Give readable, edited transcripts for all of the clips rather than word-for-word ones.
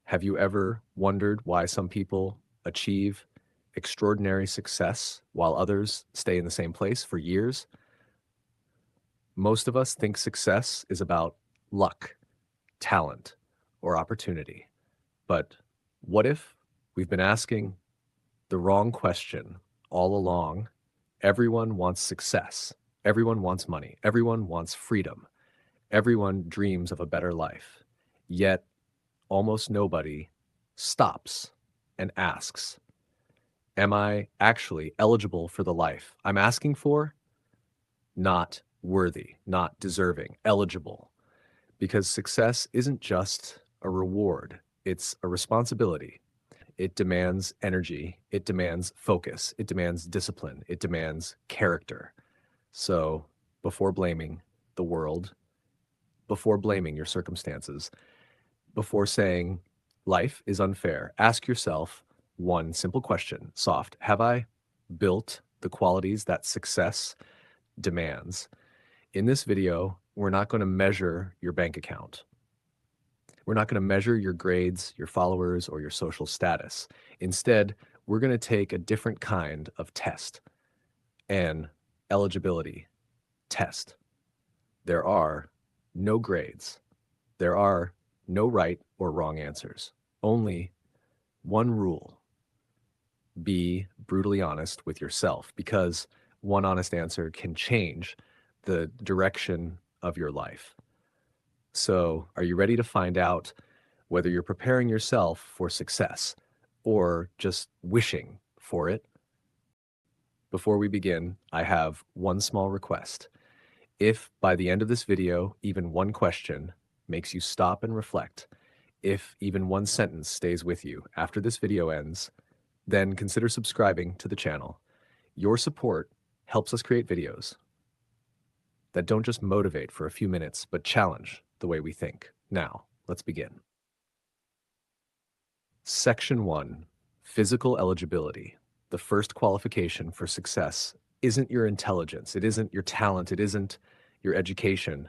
Have you ever wondered why some people achieve extraordinary success while others stay in the same place for years? Most of us think success is about luck, talent, or opportunity. But what if we've been asking the wrong question all along? Everyone wants success. Everyone wants money. Everyone wants freedom. Everyone dreams of a better life. Yet almost nobody stops and asks, am I actually eligible for the life I'm asking for? Not worthy, not deserving, eligible. Because success isn't just a reward, it's a responsibility. It demands energy, it demands focus, it demands discipline, it demands character. So before blaming the world, before blaming your circumstances, before saying life is unfair, ask yourself one simple question, soft. Have I built the qualities that success demands? In this video, we're not going to measure your bank account. We're not going to measure your grades, your followers, or your social status. Instead, we're going to take a different kind of test, an eligibility test. There are no grades. There are no right or wrong answers. Only one rule: be brutally honest with yourself, because one honest answer can change the direction of your life. So, are you ready to find out whether you're preparing yourself for success or just wishing for it? Before we begin, I have one small request. If by the end of this video, even one question makes you stop and reflect, if even one sentence stays with you after this video ends, then consider subscribing to the channel. Your support helps us create videos that don't just motivate for a few minutes, but challenge the way we think. Now, let's begin. Section 1, Physical Eligibility. The first qualification for success isn't your intelligence, it isn't your talent, it isn't your education,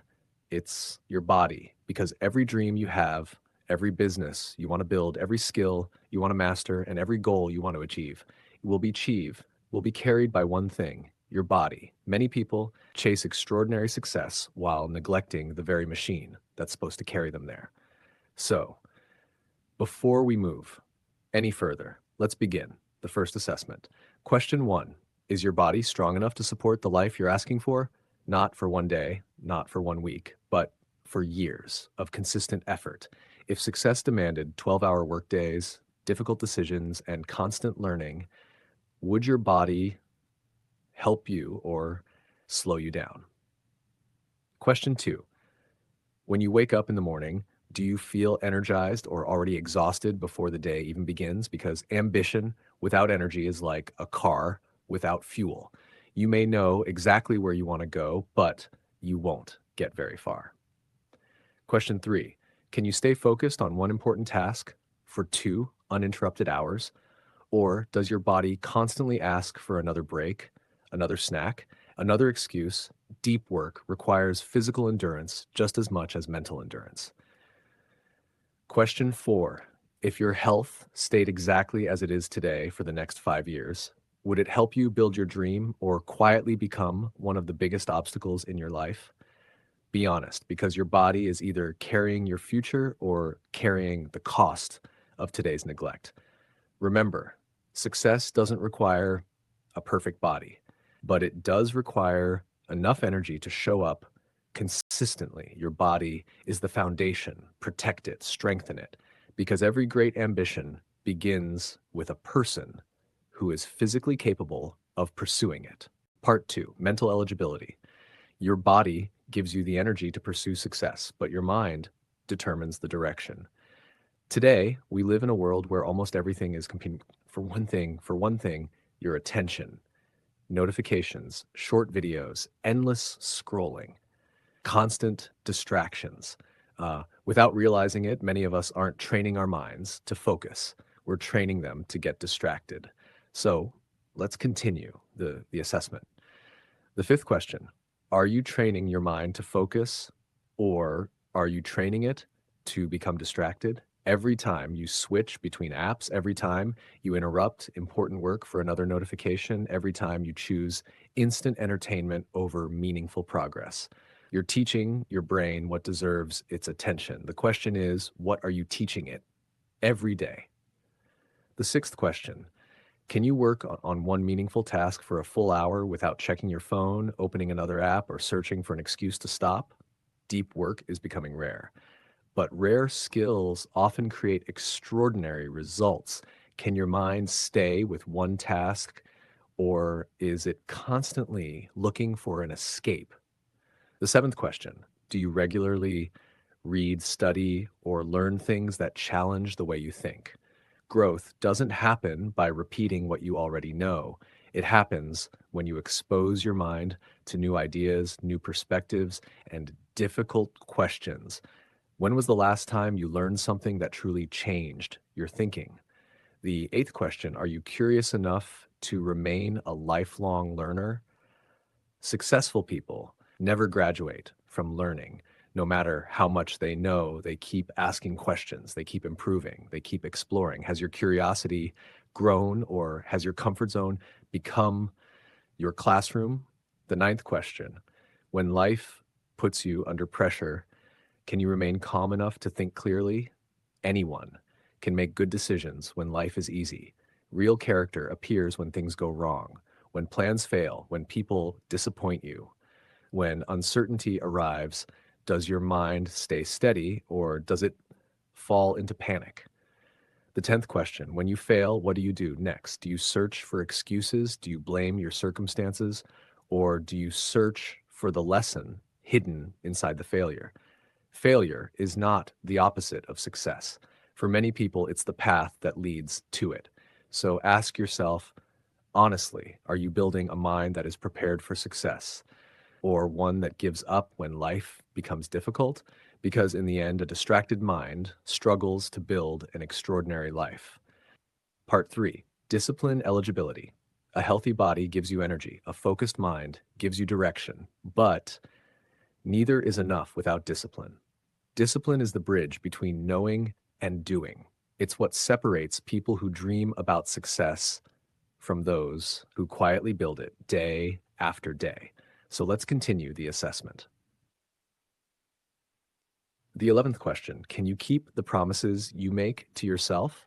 it's your body. Because every dream you have, every business you want to build, every skill you want to master, and every goal you want to achieve will be carried by one thing: your body. Many people chase extraordinary success while neglecting the very machine that's supposed to carry them there. So, before we move any further, let's begin the first assessment. Question 1: is your body strong enough to support the life you're asking for? Not for one day, not for 1 week, but for years of consistent effort. If success demanded 12-hour workdays, difficult decisions, and constant learning, would your body help you or slow you down? Question 2: when you wake up in the morning, do you feel energized or already exhausted before the day even begins? Because ambition without energy is like a car without fuel. You may know exactly where you want to go, but you won't get very far. Question 3: can you stay focused on one important task for 2 uninterrupted hours? Or does your body constantly ask for another break, another snack, another excuse? Deep work requires physical endurance just as much as mental endurance. Question 4: if your health stayed exactly as it is today for the next 5 years, would it help you build your dream or quietly become one of the biggest obstacles in your life? Be honest, because your body is either carrying your future or carrying the cost of today's neglect. Remember, success doesn't require a perfect body, but it does require enough energy to show up consistently. Your body is the foundation. Protect it, strengthen it, because every great ambition begins with a person who is physically capable of pursuing it. Part 2, mental eligibility. Your body gives you the energy to pursue success, but your mind determines the direction. Today, we live in a world where almost everything is competing for one thing, your attention. Notifications, short videos, endless scrolling, constant distractions. Without realizing it, many of us aren't training our minds to focus. We're training them to get distracted. So let's continue the assessment. The fifth question: are you training your mind to focus, or are you training it to become distracted? Every time you switch between apps, every time you interrupt important work for another notification, every time you choose instant entertainment over meaningful progress, you're teaching your brain what deserves its attention. The question is, what are you teaching it every day? The sixth question: can you work on one meaningful task for a full hour without checking your phone, opening another app, or searching for an excuse to stop? Deep work is becoming rare, but rare skills often create extraordinary results. Can your mind stay with one task, or is it constantly looking for an escape? The seventh question: do you regularly read, study, or learn things that challenge the way you think? Growth doesn't happen by repeating what you already know. It happens when you expose your mind to new ideas, new perspectives, and difficult questions. When was the last time you learned something that truly changed your thinking? The eighth question: are you curious enough to remain a lifelong learner? Successful people never graduate from learning. No matter how much they know, they keep asking questions, they keep improving, they keep exploring. Has your curiosity grown, or has your comfort zone become your classroom? The ninth question: when life puts you under pressure, can you remain calm enough to think clearly? Anyone can make good decisions when life is easy. Real character appears when things go wrong, when plans fail, when people disappoint you. When uncertainty arrives, does your mind stay steady, or does it fall into panic? The 10th question: when you fail, what do you do next? Do you search for excuses? Do you blame your circumstances? Or do you search for the lesson hidden inside the failure? Failure is not the opposite of success. For many people, it's the path that leads to it. So ask yourself honestly, are you building a mind that is prepared for success, or one that gives up when life becomes difficult? Because in the end, a distracted mind struggles to build an extraordinary life. Part 3: discipline eligibility. A healthy body gives you energy, a focused mind gives you direction, but neither is enough without discipline. Discipline is the bridge between knowing and doing. It's what separates people who dream about success from those who quietly build it day after day. So let's continue the assessment. The 11th question: can you keep the promises you make to yourself?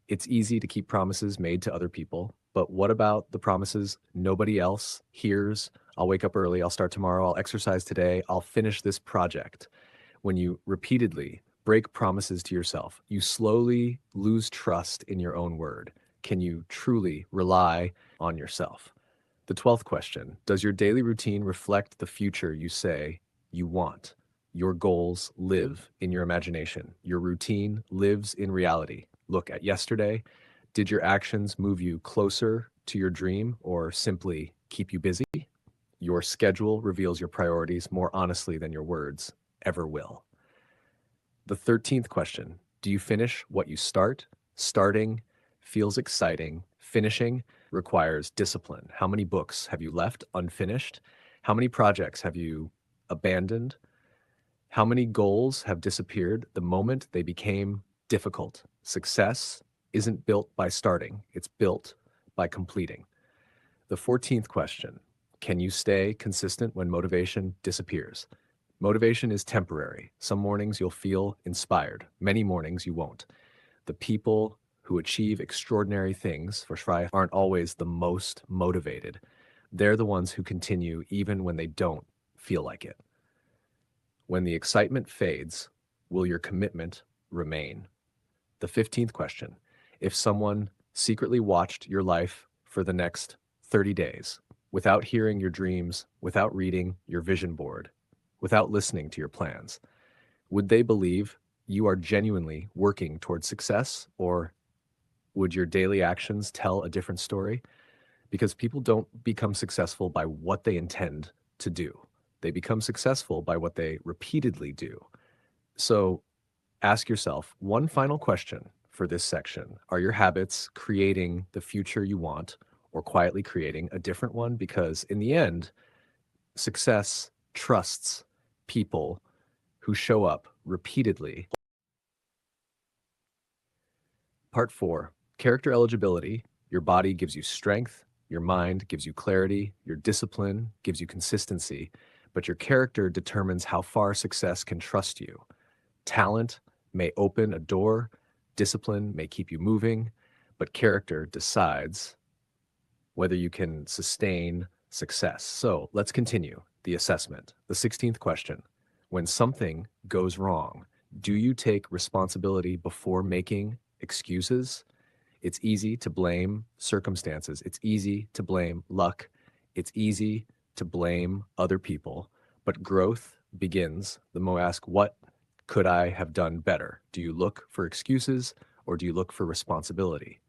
It's easy to keep promises made to other people, but what about the promises nobody else hears? I'll wake up early, I'll start tomorrow, I'll exercise today, I'll finish this project. When you repeatedly break promises to yourself, you slowly lose trust in your own word. Can you truly rely on yourself? The 12th question: does your daily routine reflect the future you say you want? Your goals live in your imagination. Your routine lives in reality. Look at yesterday. Did your actions move you closer to your dream, or simply keep you busy? Your schedule reveals your priorities more honestly than your words ever will. The 13th question: do you finish what you start? Starting feels exciting. Finishing requires discipline. How many books have you left unfinished? How many projects have you abandoned? How many goals have disappeared the moment they became difficult? Success isn't built by starting, it's built by completing. The 14th question: can you stay consistent when motivation disappears? Motivation is temporary. Some mornings you'll feel inspired, many mornings you won't. The people who achieve extraordinary things for Shry aren't always the most motivated. They're the ones who continue even when they don't feel like it. When the excitement fades, will your commitment remain? The 15th question: if someone secretly watched your life for the next 30 days, without hearing your dreams, without reading your vision board, without listening to your plans, would they believe you are genuinely working towards success, or would your daily actions tell a different story? Because people don't become successful by what they intend to do. They become successful by what they repeatedly do. So ask yourself one final question for this section. Are your habits creating the future you want, or quietly creating a different one? Because in the end, success trusts people who show up repeatedly Part 4, character eligibility. Your body gives you strength, your mind gives you clarity, your discipline gives you consistency, but your character determines how far success can trust you. Talent may open a door, discipline may keep you moving, but character decides whether you can sustain success. So let's continue the assessment. The 16th question: when something goes wrong, do you take responsibility before making excuses? It's easy to blame circumstances. It's easy to blame luck. It's easy to blame other people. But growth begins the moment you ask, what could I have done better? Do you look for excuses or do you look for responsibility?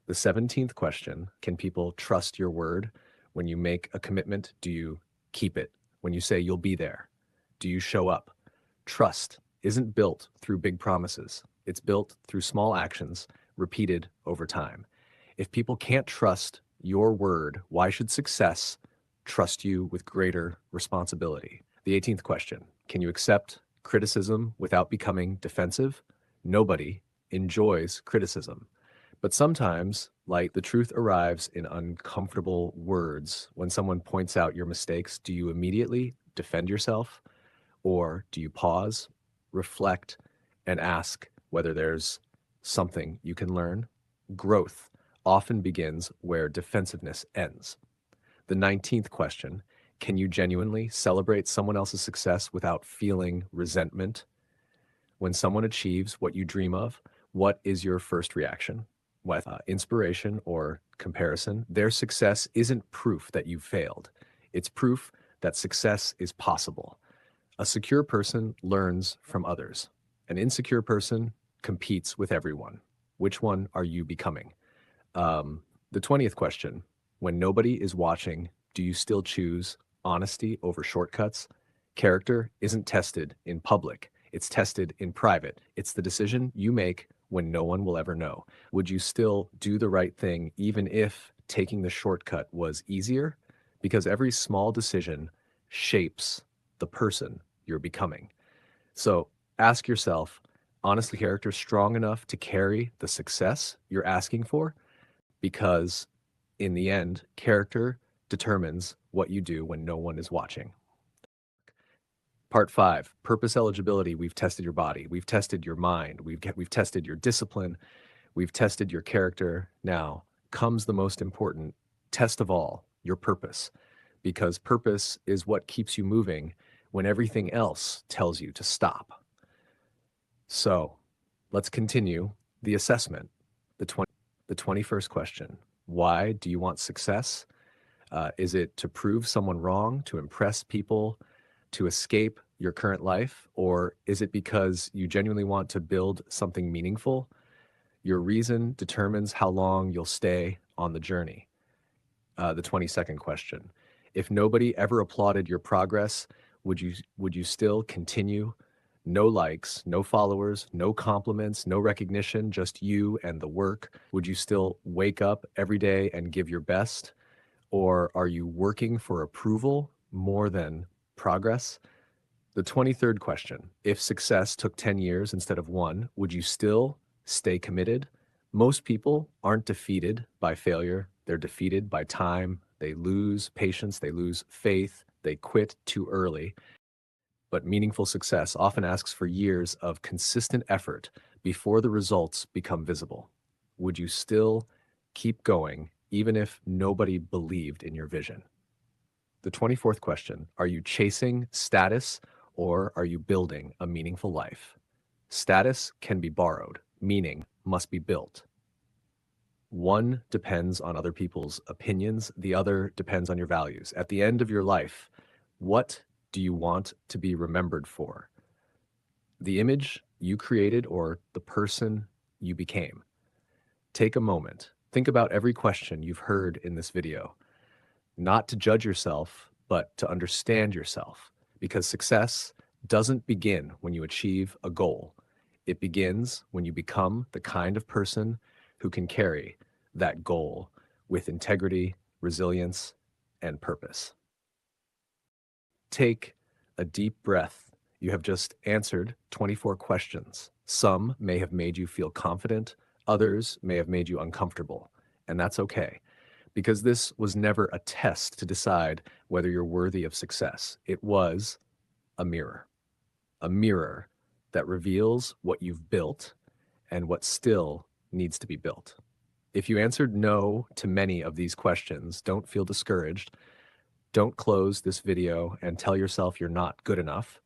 The 17th question: can people trust your word? When you make a commitment, do you keep it? When you say you'll be there, do you show up? Trust isn't built through big promises, it's built through small actions repeated over time. If people can't trust your word, why should success trust you with greater responsibility? The 18th question: can you accept criticism without becoming defensive? Nobody enjoys criticism. But sometimes, like, the truth arrives in uncomfortable words. When someone points out your mistakes, do you immediately defend yourself or do you pause, reflect, and ask whether there's something you can learn? Growth often begins where defensiveness ends. The 19th question: can you genuinely celebrate someone else's success without feeling resentment? When someone achieves what you dream of, what is your first reaction? With inspiration or comparison, their success isn't proof that you failed. It's proof that success is possible. A secure person learns from others. An insecure person competes with everyone. Which one are you becoming? The 20th question: when nobody is watching, do you still choose honesty over shortcuts? Character isn't tested in public, it's tested in private. It's the decision you make when no one will ever know. Would you still do the right thing even if taking the shortcut was easier? Because every small decision shapes the person you're becoming. So ask yourself, honestly, character strong enough to carry the success you're asking for? Because in the end, character determines what you do when no one is watching. Part 5, purpose eligibility. We've tested your body, we've tested your mind, we've tested your discipline, we've tested your character. Now comes the most important test of all, your purpose, because purpose is what keeps you moving when everything else tells you to stop. So let's continue the assessment. The 21st question: why do you want success? Is it to prove someone wrong, to impress people, to escape your current life? Or is it because you genuinely want to build something meaningful? Your reason determines how long you'll stay on the journey. The 22nd question: if nobody ever applauded your progress, would you still continue? No likes, no followers, no compliments, no recognition, just you and the work. Would you still wake up every day and give your best? Or are you working for approval more than progress? The 23rd question: if success took 10 years instead of one, would you still stay committed? Most people aren't defeated by failure, they're defeated by time. They lose patience, they lose faith, they quit too early. But meaningful success often asks for years of consistent effort before the results become visible. Would you still keep going even if nobody believed in your vision? The 24th question: are you chasing status or are you building a meaningful life? Status can be borrowed, meaning must be built. One depends on other people's opinions, the other depends on your values. At the end of your life, what do you want to be remembered for? The image you created or the person you became? Take a moment. Think about every question you've heard in this video, not to judge yourself, but to understand yourself. Because success doesn't begin when you achieve a goal. It begins when you become the kind of person who can carry that goal with integrity, resilience, and purpose. Take a deep breath. You have just answered 24 questions. Some may have made you feel confident, Others may have made you uncomfortable, and that's okay, because this was never a test to decide whether you're worthy of success. It was a mirror that reveals what you've built and what still needs to be built. If you answered no to many of these questions, don't feel discouraged. Don't close this video and tell yourself you're not good enough.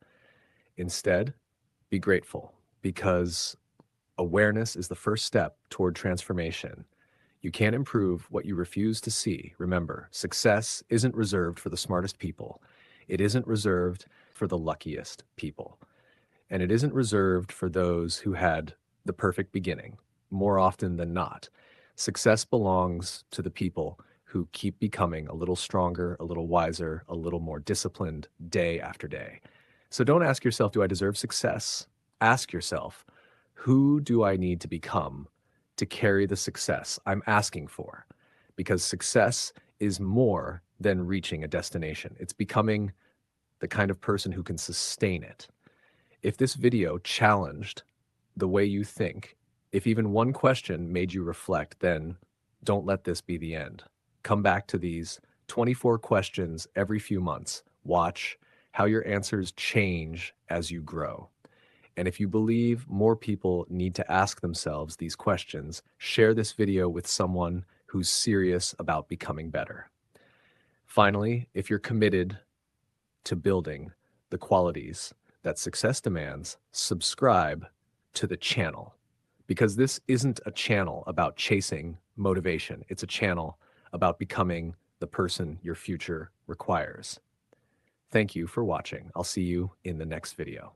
Instead, be grateful, because awareness is the first step toward transformation. You can't improve what you refuse to see. Remember, success isn't reserved for the smartest people. It isn't reserved for the luckiest people. And it isn't reserved for those who had the perfect beginning. More often than not, success belongs to the people who keep becoming a little stronger, a little wiser, a little more disciplined day after day. So don't ask yourself, do I deserve success? Ask yourself, who do I need to become to carry the success I'm asking for? Because success is more than reaching a destination. It's becoming the kind of person who can sustain it. If this video challenged the way you think, if even one question made you reflect, then don't let this be the end. Come back to these 24 questions every few months. Watch how your answers change as you grow. And if you believe more people need to ask themselves these questions, share this video with someone who's serious about becoming better. Finally, if you're committed to building the qualities that success demands, subscribe to the channel, because this isn't a channel about chasing motivation. It's a channel about becoming the person your future requires. Thank you for watching. I'll see you in the next video.